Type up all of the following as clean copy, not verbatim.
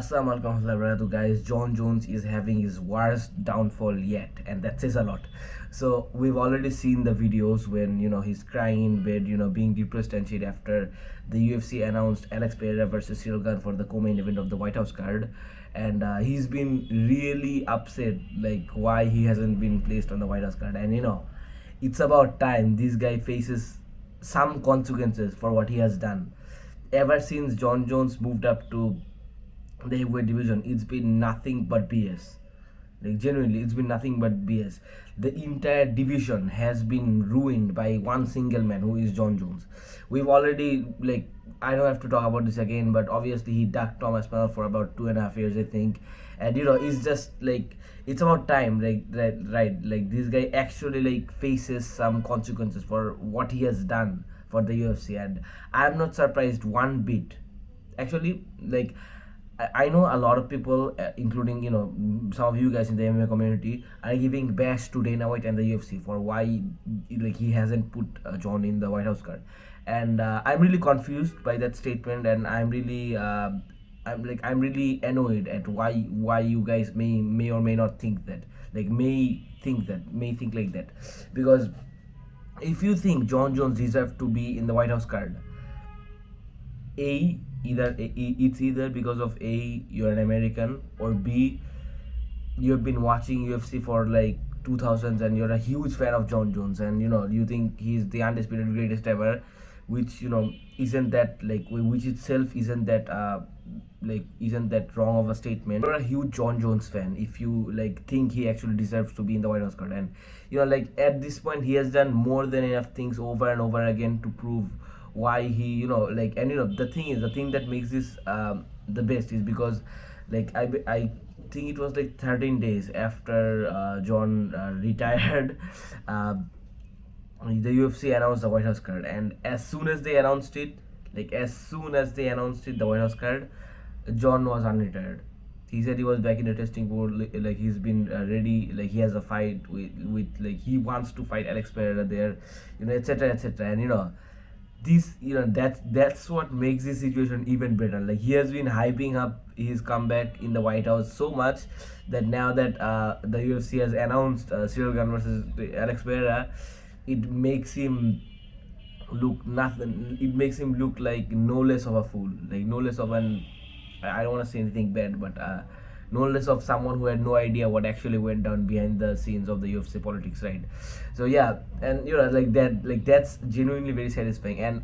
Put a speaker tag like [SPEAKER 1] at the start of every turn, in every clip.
[SPEAKER 1] Assalamu alaikum warahmatullahi guys. Jon Jones is having his worst downfall yet, and that says a lot. So we've already seen the videos when he's crying in bed, being depressed and shit after the UFC announced Alex Pereira versus Cyril Gane for the co-main event of the White House card, and he's been really upset, like why he hasn't been placed on the White House card, and it's about time this guy faces some consequences for what he has done. Ever since Jon Jones moved up to the heavyweight division, it's been nothing but BS. Like genuinely, it's been nothing but BS. The entire division has been ruined by one single man, who is Jon Jones. We've already, like, I don't have to talk about this again, but obviously he ducked Tom Aspinall for about 2.5 years, I think, and it's just like it's about time, like right, like this guy actually like faces some consequences for what he has done for the UFC, and I'm not surprised one bit. Actually, like I know a lot of people, including some of you guys in the MMA community, are giving bash to Dana White and the UFC for why like he hasn't put Jon in the White House card, and I'm really confused by that statement, and I'm really annoyed at why you guys may or may not think that, like may think like that, because if you think Jon Jones deserves to be in the White House card, it's either because of A, you're an American, or B, you've been watching UFC for like 2000s and you're a huge fan of Jon Jones, and you think he's the undisputed greatest ever, which isn't that, like, which itself isn't that wrong of a statement. You're a huge Jon Jones fan if you like think he actually deserves to be in the White House card, and like at this point he has done more than enough things over and over again to prove why he like, and the thing that makes this the best is because, like, I think it was like 13 days after Jon retired, the UFC announced the White House card, and as soon as they announced it, the White House card, Jon was unretired. He said he was back in the testing board, like he's been ready, like he has a fight with like he wants to fight Alex Pereira there, etc, etc, and this that's what makes this situation even better. Like, he has been hyping up his comeback in the White House so much that now that the UFC has announced Cyril Gane versus Alex Pereira, it makes him look nothing. It makes him look like no less of a fool, like no less of an, I don't want to say anything bad, but no less of someone who had no idea what actually went down behind the scenes of the UFC politics, right? So yeah, and like that, like that's genuinely very satisfying. And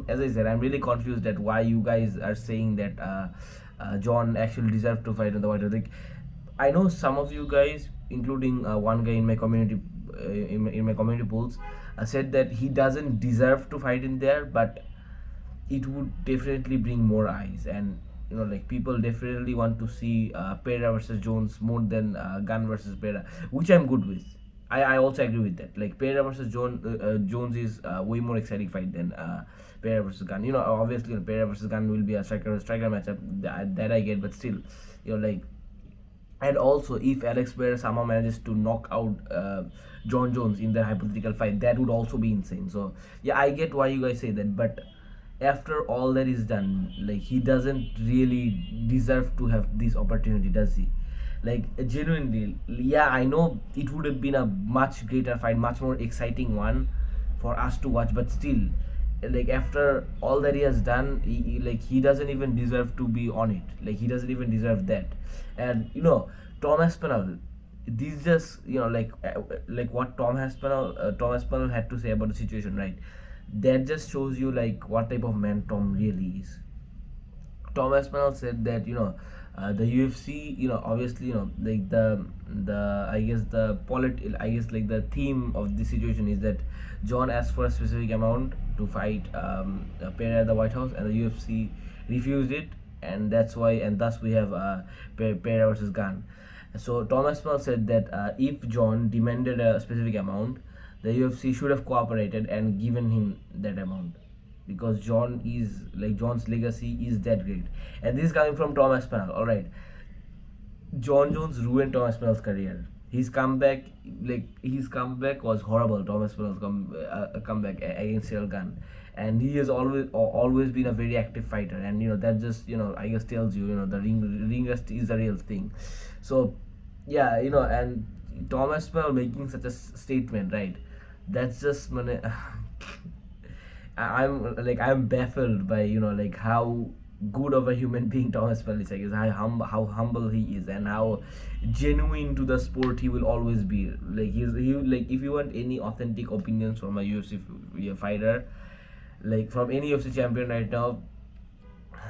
[SPEAKER 1] as I said, I'm really confused at why you guys are saying that Jon actually deserved to fight on the White House. Like, I know some of you guys, including one guy in my community, in my community polls, said that he doesn't deserve to fight in there, but it would definitely bring more eyes, and like people definitely want to see Pereira versus Jones more than Gunn versus Pereira, which I'm good with. I also agree with that. Like, Pereira versus Jones is way more exciting fight than Pereira versus Gunn. Obviously, Pereira versus Gunn will be a striker matchup, that I get, but still, like. And also, if Alex Pereira somehow manages to knock out Jon Jones in their hypothetical fight, that would also be insane. So yeah, I get why you guys say that, but after all that is done, like, he doesn't really deserve to have this opportunity, does he? Like, genuinely, yeah, I know it would have been a much greater fight, much more exciting one for us to watch, but still, like, after all that he has done, he doesn't even deserve to be on it. Like, he doesn't even deserve that. And Tom Aspinall, these just like what Tom Aspinall had to say about the situation, right? That just shows you like what type of man Tom really is. Tom Aspinall said that the UFC, obviously, like the I guess like the theme of this situation is that Jon asked for a specific amount to fight Pereira at the White House, and the UFC refused it, and that's why, and thus we have Pereira versus Gunn. So Tom Aspinall said that if Jon demanded a specific amount, the UFC should have cooperated and given him that amount, because Jon's legacy is that great. And this is coming from Tom Aspinall. All right, Jon Jones ruined Tom Aspinall's career. His comeback was horrible. Tom Aspinall's comeback against Cyril Gane, and he has always been a very active fighter, and that just I guess tells you, the ring rust is a real thing. So yeah, and Tom Aspinall making such a statement, right? That's just I'm baffled by like how good of a human being Thomas Pell is. I guess how humble he is, and how genuine to the sport he will always be. Like like if you want any authentic opinions from a UFC fighter, like from any UFC champion right now,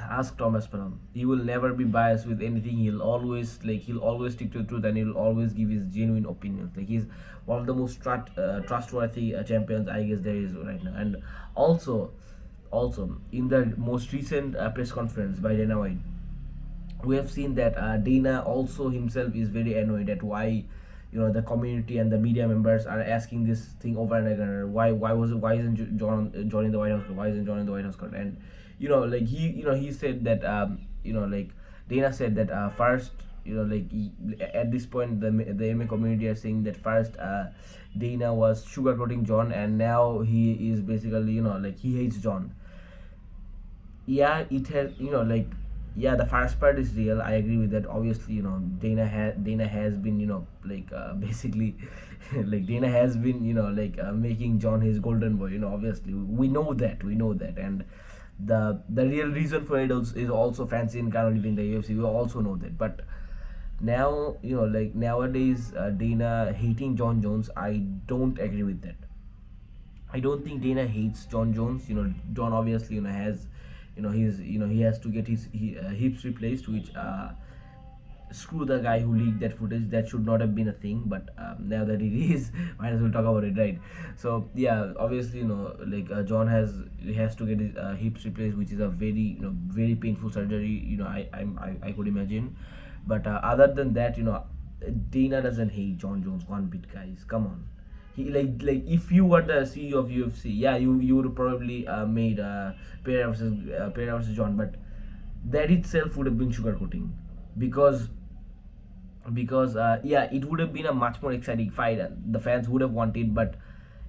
[SPEAKER 1] ask Thomas Pell. He will never be biased with anything. He'll always stick to the truth, and he'll always give his genuine opinions. Like he's one of the most trustworthy champions I guess there is right now. And also in the most recent press conference by Dana White, we have seen that Dana also himself is very annoyed at why the community and the media members are asking this thing over and again. Why isn't John in the White House? Why isn't John in the White House? And like he said that like Dana said that first, at this point the MMA community are saying that first Dana was sugarcoating John, and now he is basically like he hates John. Yeah, it has like, yeah, the first part is real. I agree with that. Obviously, Dana has been like basically like Dana has been like making John his golden boy. Obviously we know that, and the real reason for it is also Francis Ngannou leaving the UFC. We also know that, but now like nowadays Dana hating Jon Jones, I don't agree with that. I don't think Dana hates Jon Jones. Jon obviously has he has to get his hips replaced, which screw the guy who leaked that footage. That should not have been a thing, but now that it is, might as well talk about it, right? So yeah, obviously like Jon has to get his hips replaced, which is a very very painful surgery. I could imagine, but other than that, Dana doesn't hate Jon Jones one bit, guys. Come on. He like if you were the CEO of UFC, yeah, you would probably made Pereira versus John, but that itself would have been sugarcoating, because yeah, it would have been a much more exciting fight, and the fans would have wanted. But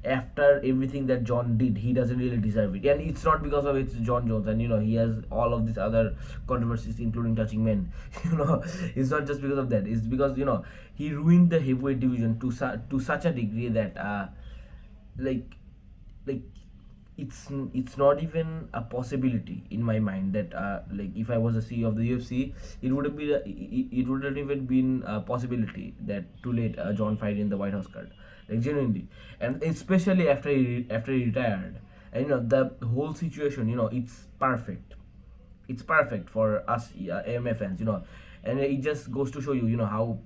[SPEAKER 1] after everything that John did, he doesn't really deserve it, and it's not because of it's Jon Jones, and he has all of these other controversies, including touching men. It's not just because of that. It's because he ruined the heavyweight division to such a degree that like like it's not even a possibility in my mind that like if I was a CEO of the UFC, it would have been it wouldn't even been a possibility that to let John fight in the White House card, like genuinely, and especially after he retired, and the whole situation, it's perfect for us AMA fans, and it just goes to show you, how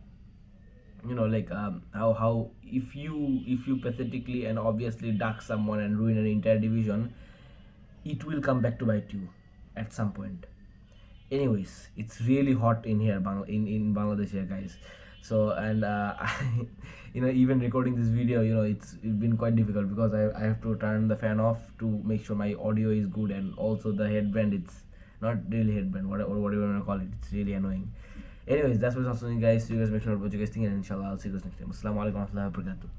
[SPEAKER 1] like how if you pathetically and obviously duck someone and ruin an entire division, it will come back to bite you at some point. Anyways, it's really hot in here, in Bangladesh here, guys. So, and even recording this video, it's been quite difficult because I have to turn the fan off to make sure my audio is good, and also the headband, it's not really headband, whatever you want to call it, it's really annoying. Anyways, that's what's happening, guys. So you guys make sure what you guys think, and inshallah I'll see you guys next time. Assalamu alaikum warahmatullahi wabarakatuh.